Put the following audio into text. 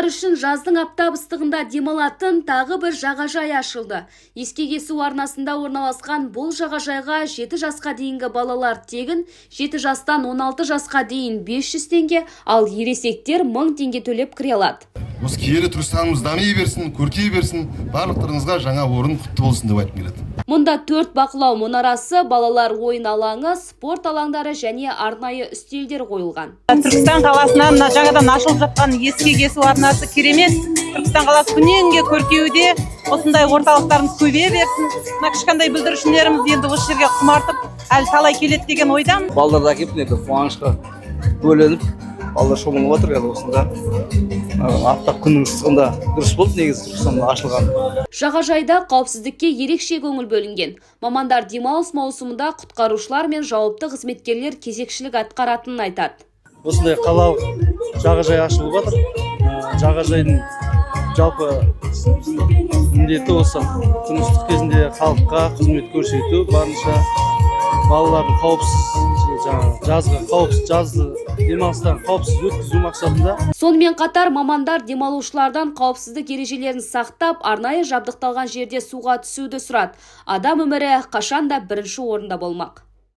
Балалар үшін жаздың аптап ыстығында демалатын тағы бір жағажай ашылды. Ескекесу арнасында орналасқан бұл жағажайға 7 жасқа дейінгі балалар тегін, 7 жастан 16 жасқа дейін 500 теңге, ал ересектер 1000 теңге төлеп кіре алады. Осы киелі түркістанымыз дами берсін, көркей берсін, барлықтарыңызға жаңа орын құтты болсын деп айтып келеді. Мұнда 4 бақылау мұнарасы, балалар ойын алаңы, спорт алаңдары және арнайы үстелдер қойылған. Түркістан қаласынан жаңадан ашылып жатқан Ескекесу арнасы керемет. Түркістан қаласы күннен-күнге көркеюде, осындай орталықтарымыз көбейе берсін. Мына кішкентай бүлдіршіндеріміз енді осы жерге құмартып, әлі талай келеді деген ойдамын. Балалар да келіп, қуанышқа бөленіп, балалар шомылып отыр осында. Аптап күннің ыстығында дұрыс болды негізі Түркістанда ашылған. Жағажайда қауіпсіздікке ерекше көңіл бөлінген. Мамандар демалыс маусымында құтқарушылар мен жауапты қызметкерлер кезекшілік атқаратынын айтады. Осындай қалалық жағажай ашылып жатыр. Жағажайдың жалпы міндеті осы күн ыстық кезінде халыққа қызмет көрсету, барынша балалардың жазғы демалыстарын қауіпсіз өткізу мақсатында. Сонымен қатар мамандар демалушылардан қауіпсіздік ережелерін сақтап, арнайы жабдықталған жерде суға түсуді сұрады. Адам өмірі қашанда бірінші орында болмақ.